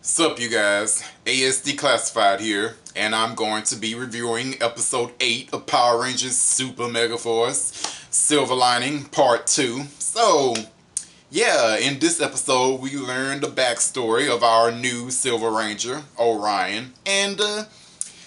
Sup you guys, ASD Classified here, and I'm going to be reviewing episode 8 of Power Rangers Super Megaforce, Silver Lining Part 2. So, yeah, in this episode we learned the backstory of our new Silver Ranger, Orion, and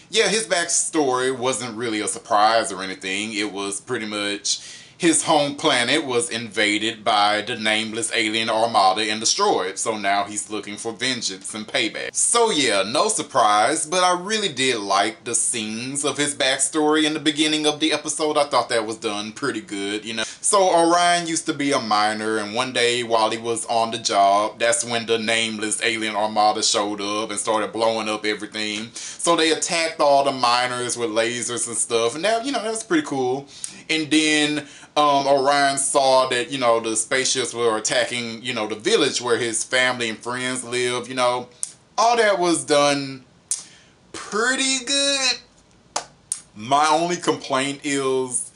yeah, his backstory wasn't really a surprise or anything. It was pretty much his home planet was invaded by the nameless alien armada and destroyed, so now he's looking for vengeance and payback. So yeah, no surprise, but I really did like the scenes of his backstory in the beginning of the episode. I thought that was done pretty good, you know. So Orion used to be a miner, and one day while he was on the job, that's when the nameless alien armada showed up and started blowing up everything. So they attacked all the miners with lasers and stuff, and that, you know, that was pretty cool. And then Orion saw that, you know, the spaceships were attacking, you know, the village where his family and friends live, you know. All that was done pretty good. My only complaint is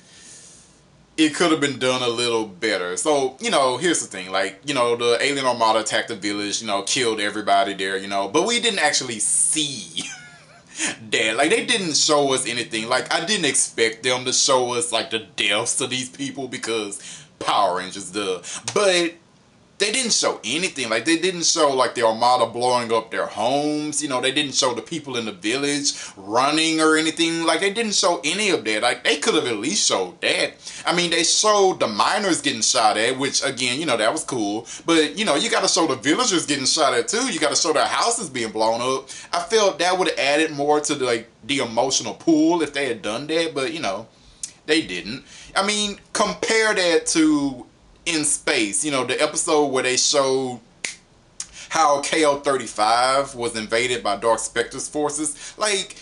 it could have been done a little better. So, you know, here's the thing. Like, you know, the alien armada attacked the village, you know, killed everybody there, you know. But we didn't actually see that. Like, they didn't show us anything. Like, I didn't expect them to show us, like, the deaths of these people because Power Rangers, duh. But they didn't show anything. Like, they didn't show, like, the armada blowing up their homes. You know, they didn't show the people in the village running or anything. Like, they didn't show any of that. Like, they could have at least showed that. I mean, they showed the miners getting shot at, which, again, you know, that was cool. But, you know, you got to show the villagers getting shot at, too. You got to show their houses being blown up. I felt that would have added more to, the emotional pool if they had done that. But, you know, they didn't. I mean, compare that to In Space, you know, the episode where they showed how KO-35 was invaded by Dark Spectre's forces. Like,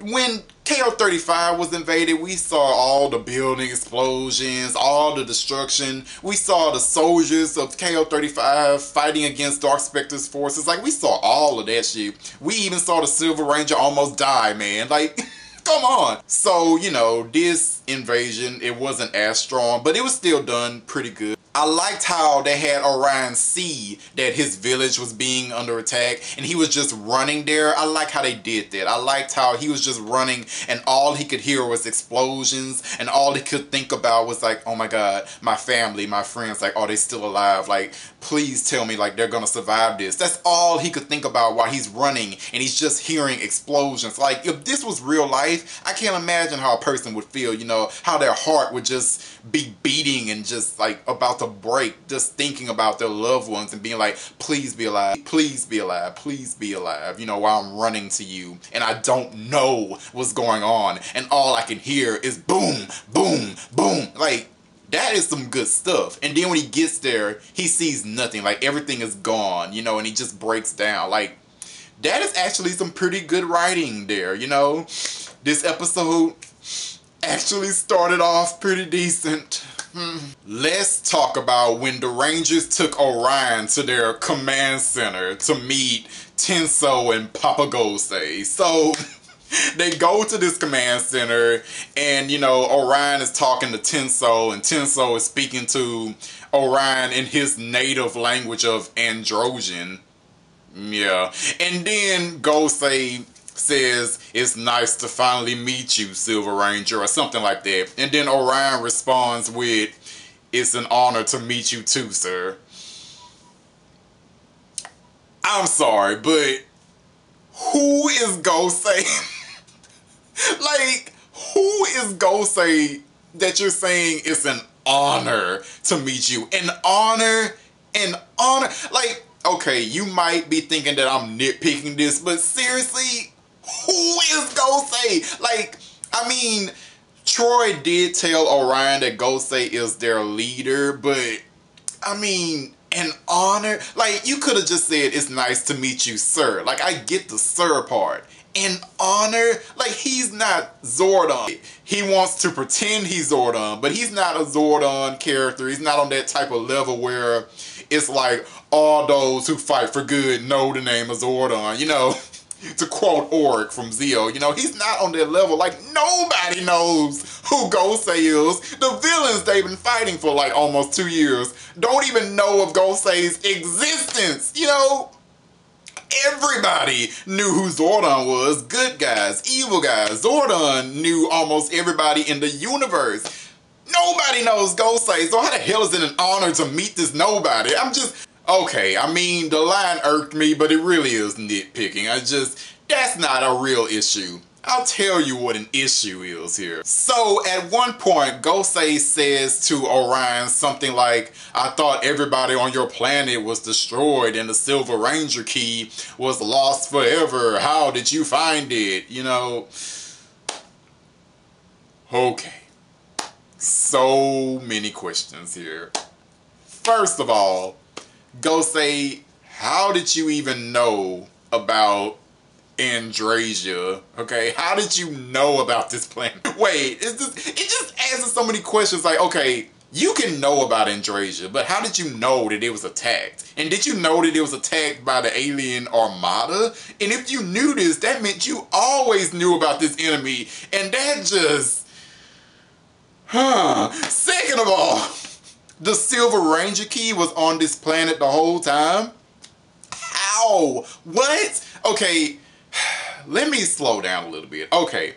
when KO-35 was invaded, we saw all the building explosions, all the destruction. We saw the soldiers of KO-35 fighting against Dark Spectre's forces. Like, we saw all of that shit. We even saw the Silver Ranger almost die, man. Like, come on. So, you know, this invasion, it wasn't as strong, but it was still done pretty good. I liked how they had Orion see that his village was being under attack and he was just running there. I like how they did that. I liked how he was just running and all he could hear was explosions and all he could think about was like, oh my God, my family, my friends, like, are they still alive? Like, please tell me like they're gonna survive this. That's all he could think about while he's running and he's just hearing explosions. Like, if this was real life, I can't imagine how a person would feel, you know, how their heart would just be beating and just like about to break, just thinking about their loved ones and being like, please be alive, please be alive, please be alive, you know, while I'm running to you and I don't know what's going on and all I can hear is boom, boom, boom. Like, that is some good stuff. And then when he gets there, he sees nothing. Like, everything is gone, you know, and he just breaks down. Like, that is actually some pretty good writing there, you know. This episode actually started off pretty decent. Let's talk about when the Rangers took Orion to their command center to meet Tenso and Papagose. So they go to this command center and, you know, Orion is talking to Tenso and Tenso is speaking to Orion in his native language of Androsian. Yeah. And then Gosei says, it's nice to finally meet you, Silver Ranger, or something like that. And then Orion responds with, it's an honor to meet you too, sir. I'm sorry, but who is Gosei? Like, who is Gosei that you're saying it's an honor to meet you? An honor? An honor? Like, okay, you might be thinking that I'm nitpicking this, but seriously, who is Gosei? Like, I mean, Troy did tell Orion that Gosei is their leader, but, I mean, an honor? Like, you could have just said, it's nice to meet you, sir. Like, I get the sir part. An honor? Like, he's not Zordon. He wants to pretend he's Zordon, but he's not a Zordon character. He's not on that type of level where it's like, all those who fight for good know the name of Zordon, you know? To quote Oric from Zeo, you know, he's not on that level. Like, nobody knows who Gosei is. The villains they've been fighting for like almost 2 years don't even know of Gosei's existence, you know? Everybody knew who Zordon was. Good guys, evil guys. Zordon knew almost everybody in the universe. Nobody knows Ghostface, so how the hell is it an honor to meet this nobody? Okay, I mean, the line irked me, but it really is nitpicking. That's not a real issue. I'll tell you what an issue is here. So, at one point, Ghostface says to Orion something like, I thought everybody on your planet was destroyed and the Silver Ranger key was lost forever. How did you find it? You know? Okay. So many questions here. First of all, Ghostface, how did you even know about Andresia? Okay, how did you know about this planet? Wait, it just answers so many questions. Like, okay, you can know about Andresia, but how did you know that it was attacked? And did you know that it was attacked by the alien armada? And if you knew this, that meant you always knew about this enemy. And that just... Second of all, the Silver Ranger key was on this planet the whole time? How? What? Okay, let me slow down a little bit. Okay,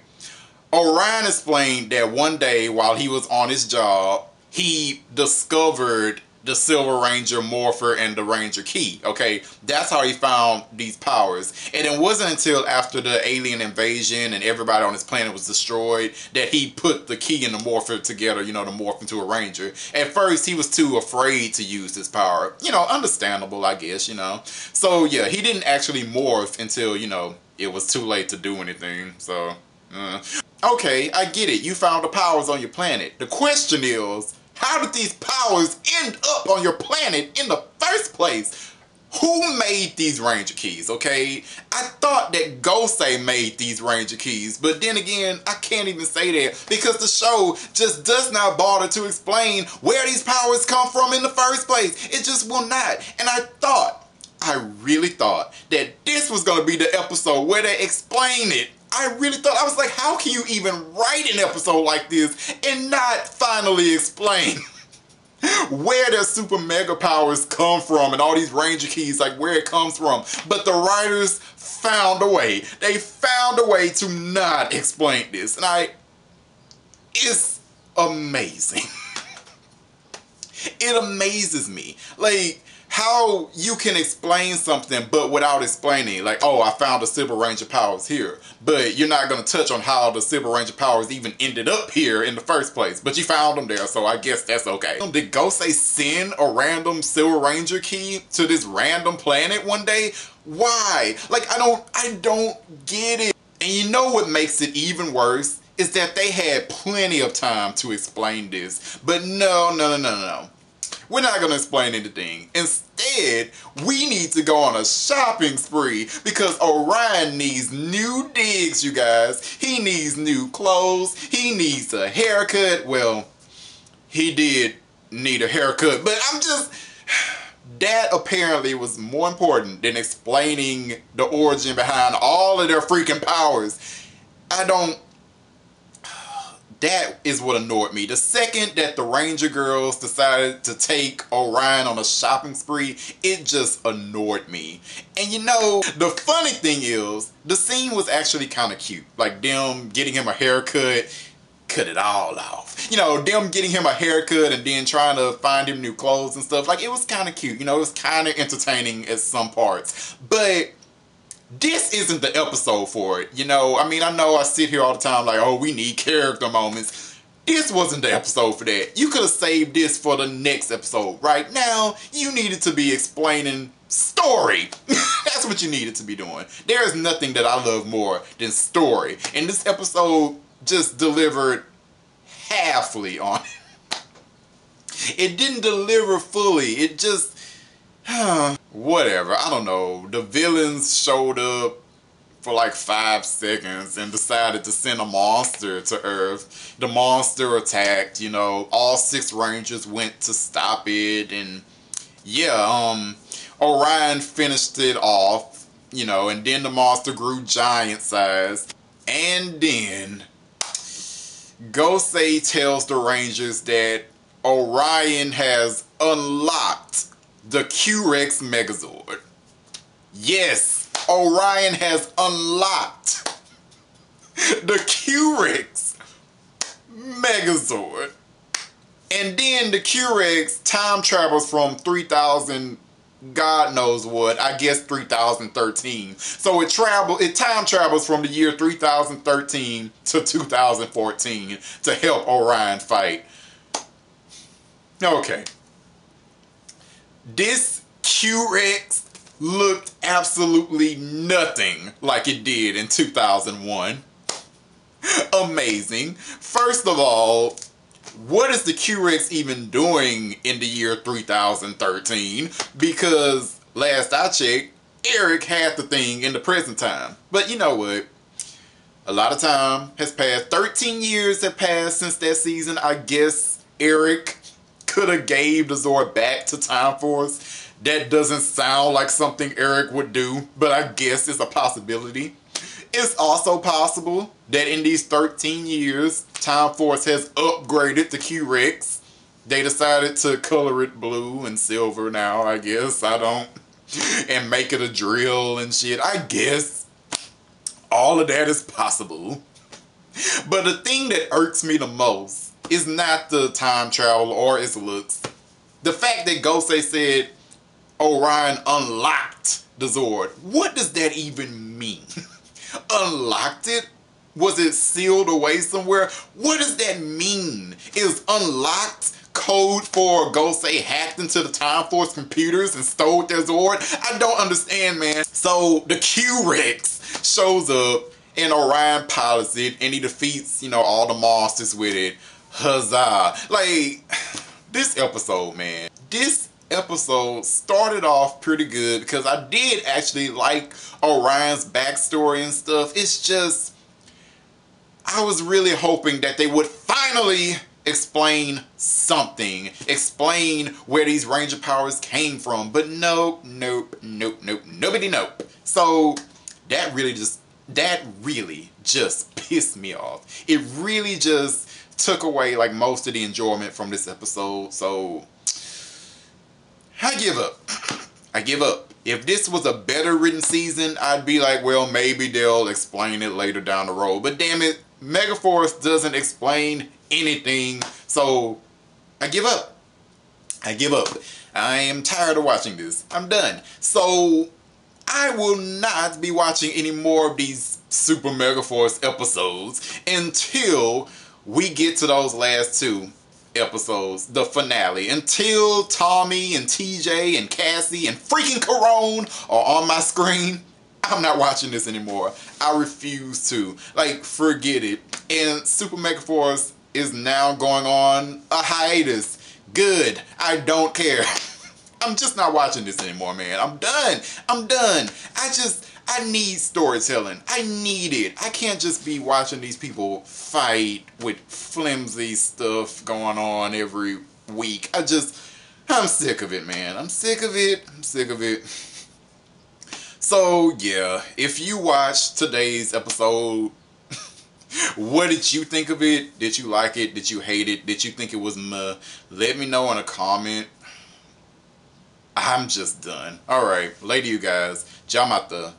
Orion explained that one day while he was on his job, he discovered the Silver Ranger morpher and the Ranger key. Okay, that's how he found these powers. And it wasn't until after the alien invasion and everybody on his planet was destroyed that he put the key and the morpher together, you know, to morph into a Ranger. At first, he was too afraid to use this power. You know, understandable, I guess, you know. So, yeah, he didn't actually morph until, you know, it was too late to do anything. So, okay, I get it. You found the powers on your planet. The question is, how did these powers end up on your planet in the first place? Who made these Ranger keys, okay? I thought that Ghostface made these Ranger keys, but then again, I can't even say that because the show just does not bother to explain where these powers come from in the first place. It just will not. And I really thought that this was going to be the episode where they explain it. I was like, how can you even write an episode like this and not finally explain where their super mega powers come from and all these Ranger keys, like where it comes from? But the writers found a way. They found a way to not explain this. And it's amazing. It amazes me. Like, how you can explain something but without explaining, like, oh, I found the Silver Ranger powers here, but you're not going to touch on how the Silver Ranger powers even ended up here in the first place, but you found them there, so I guess that's okay. Did Ghostface send a random Silver Ranger key to this random planet one day? Why? Like, I don't get it. And you know what makes it even worse is that they had plenty of time to explain this, but no. We're not going to explain anything. Instead, we need to go on a shopping spree because Orion needs new digs, you guys. He needs new clothes. He needs a haircut. Well, he did need a haircut, but that apparently was more important than explaining the origin behind all of their freaking powers. That is what annoyed me. The second that the Ranger girls decided to take Orion on a shopping spree, it just annoyed me. And you know, the funny thing is, the scene was actually kind of cute. Like them getting him a haircut, cut it all off. You know, them getting him a haircut and then trying to find him new clothes and stuff. Like, it was kind of cute. You know, it was kind of entertaining at some parts. But this isn't the episode for it, you know? I mean, I know I sit here all the time like, oh, we need character moments. This wasn't the episode for that. You could have saved this for the next episode. Right now, you needed to be explaining story. That's what you needed to be doing. There is nothing that I love more than story. And this episode just delivered halfly on it. It didn't deliver fully. It just... whatever, I don't know. The villains showed up for like 5 seconds and decided to send a monster to Earth. The monster attacked, you know, all 6 Rangers went to stop it, and yeah, Orion finished it off, you know, and then the monster grew giant size. And then Ghostface tells the Rangers that Orion has unlocked the Q-Rex Megazord. Yes, Orion has unlocked the Q-Rex Megazord. And then the Q-Rex time travels from 3000, God knows what, I guess 3013. So it time travels from the year 3013 to 2014 to help Orion fight. Okay. This Q-Rex looked absolutely nothing like it did in 2001. Amazing. First of all, what is the Q-Rex even doing in the year 3013? Because last I checked, Eric had the thing in the present time. But you know what? A lot of time has passed. 13 years have passed since that season. I guess Eric could have gave the Zord back to Time Force. That doesn't sound like something Eric would do, but I guess it's a possibility. It's also possible that in these 13 years, Time Force has upgraded the Q-Rex. They decided to color it blue and silver now, I guess. And make it a drill and shit. I guess all of that is possible. But the thing that irks me the most is not the time travel or its looks. The fact that Gosei said Orion unlocked the Zord. What does that even mean? Unlocked it? Was it sealed away somewhere? What does that mean? Is unlocked code for Gosei hacked into the Time Force computers and stole their Zord? I don't understand, man. So the Q-Rex shows up and Orion pilots it and he defeats, all the monsters with it. Huzzah. Like, this episode, man. This episode started off pretty good because I did actually like Orion's backstory and stuff. It's just, I was really hoping that they would finally explain something. Explain where these Ranger powers came from. But nope. Nobody nope. So that really just pissed me off. It really just took away like most of the enjoyment from this episode. So I give up. I give up. If this was a better written season, I'd be like, well, maybe they'll explain it later down the road. But damn it, Megaforce doesn't explain anything. So I give up. I give up. I am tired of watching this. I'm done. So I will not be watching any more of these Super Megaforce episodes until we get to those last two episodes, the finale. Until Tommy and TJ and Cassie and freaking Corone are on my screen, I'm not watching this anymore. I refuse to. Like, forget it. And Super Megaforce is now going on a hiatus. Good. I don't care. I'm just not watching this anymore, man. I'm done. I'm done. I need storytelling. I need it. I can't just be watching these people fight with flimsy stuff going on every week. I'm sick of it, man. I'm sick of it. I'm sick of it. So, yeah, if you watched today's episode, what did you think of it? Did you like it? Did you hate it? Did you think it was meh? Let me know in a comment. I'm just done. Alright, later you guys. Jamata.